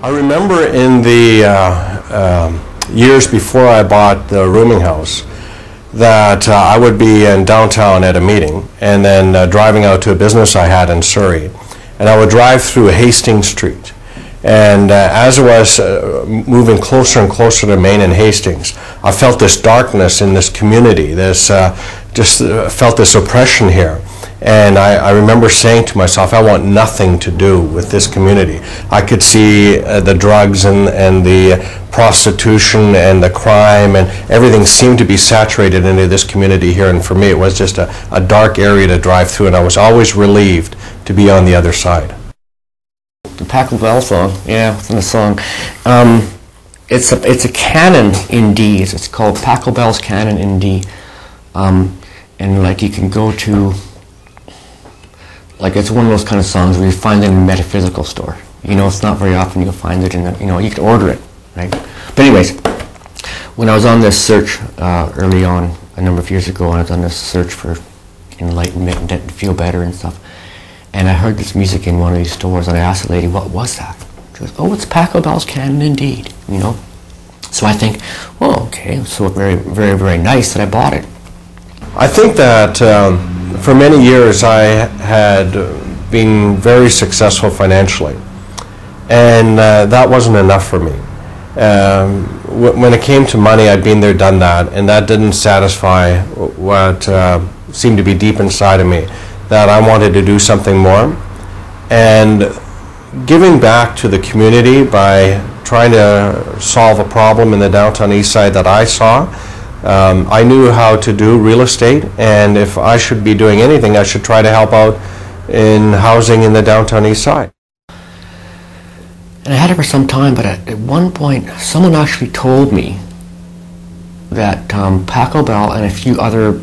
I remember in the years before I bought the rooming house that I would be in downtown at a meeting and then driving out to a business I had in Surrey. And I would drive through Hastings Street. And as I was moving closer and closer to Main and Hastings, I felt this darkness in this community, felt this oppression here. And I remember saying to myself, I want nothing to do with this community. I could see the drugs and the prostitution and the crime and everything seemed to be saturated into this community here. And for me, it was just a dark area to drive through, and I was always relieved to be on the other side. The Pachelbel song, yeah, it's in the song. It's a canon in D. It's called Pachelbels Canon in D. And like you can go to, like it's one of those kind of songs where you find it in a metaphysical store. You know, it's not very often you'll find it in a, you can order it, right? But anyways, when I was on this search early on, a number of years ago, I was on this search for enlightenment and to feel better and stuff. And I heard this music in one of these stores, and I asked the lady, what was that? She goes, oh, it's Pachelbels Canon indeed, you know? So I think, well, okay, so very, very, very nice that I bought it. I think that for many years I had been very successful financially, and that wasn't enough for me. When it came to money, I'd been there, done that, and that didn't satisfy what seemed to be deep inside of me, that I wanted to do something more. And giving back to the community by trying to solve a problem in the downtown Eastside that I saw, I knew how to do real estate, and if I should be doing anything, I should try to help out in housing in the downtown Eastside. And I had it for some time, but at one point, someone actually told me that Pachelbel and a few other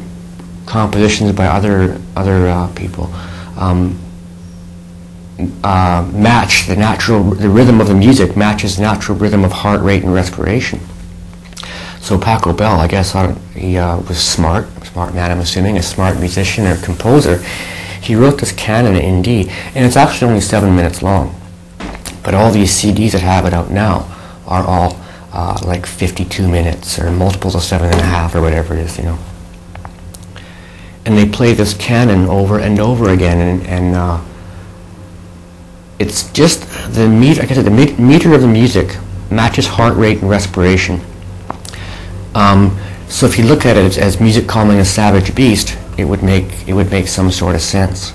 compositions by other people match the rhythm of the music matches the natural rhythm of heart rate and respiration. So Pachelbel, I guess he was smart man, I'm assuming, a smart musician or composer. He wrote this canon in D, and it's actually only 7 minutes long. But all these CDs that have it out now are all like 52 minutes or multiples of 7.5 or whatever it is, you know. And they play this canon over and over again, and it's just the meter. Like I said, the meter of the music matches heart rate and respiration. So if you look at it as music calming a savage beast, it would make some sort of sense.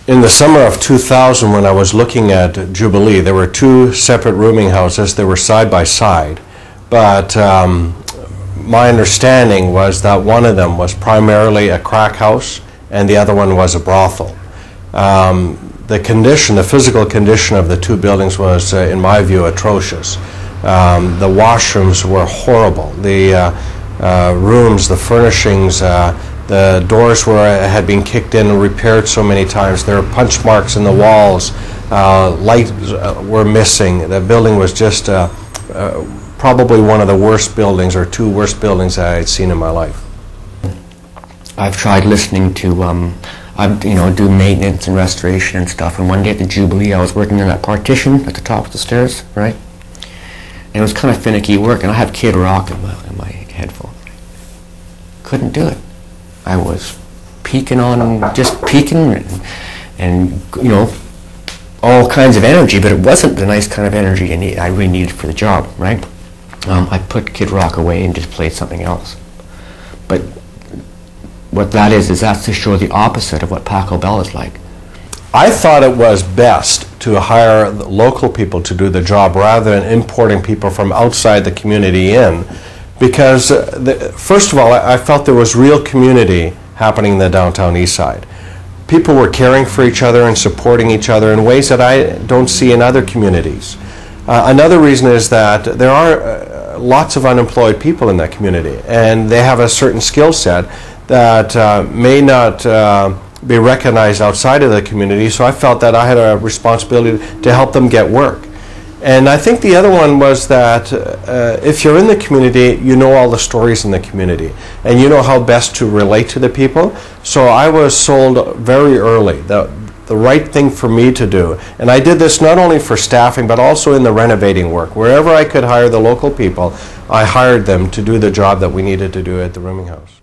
In the summer of 2000, when I was looking at Jubilee, there were two separate rooming houses. They were side by side, but my understanding was that one of them was primarily a crack house and the other one was a brothel. The physical condition of the two buildings was, in my view, atrocious. The washrooms were horrible. The rooms, the furnishings, the doors had been kicked in and repaired so many times. There were punch marks in the walls. Lights were missing. The building was just probably one of the worst buildings, or two worst buildings I had seen in my life. I've tried listening to, I do maintenance and restoration and stuff. And one day at the Jubilee, I was working on that partition at the top of the stairs, right? And it was kind of finicky work, and I had Kid Rock in my headphone. Couldn't do it. I was peaking and all kinds of energy, but it wasn't the nice kind of energy I really needed for the job, right? I put Kid Rock away and just played something else. But what that is that's to show the opposite of what Pachelbel is like. I thought it was best to hire the local people to do the job rather than importing people from outside the community in, because first of all, I felt there was real community happening in the downtown Eastside. People were caring for each other and supporting each other in ways that I don't see in other communities. Another reason is that there are lots of unemployed people in that community, and they have a certain skill set that may not be recognized outside of the community, so I felt that I had a responsibility to help them get work. And I think the other one was that if you're in the community, you know all the stories in the community, and you know how best to relate to the people. So I was sold very early that the right thing for me to do. And I did this not only for staffing, but also in the renovating work. Wherever I could hire the local people, I hired them to do the job that we needed to do at the rooming house.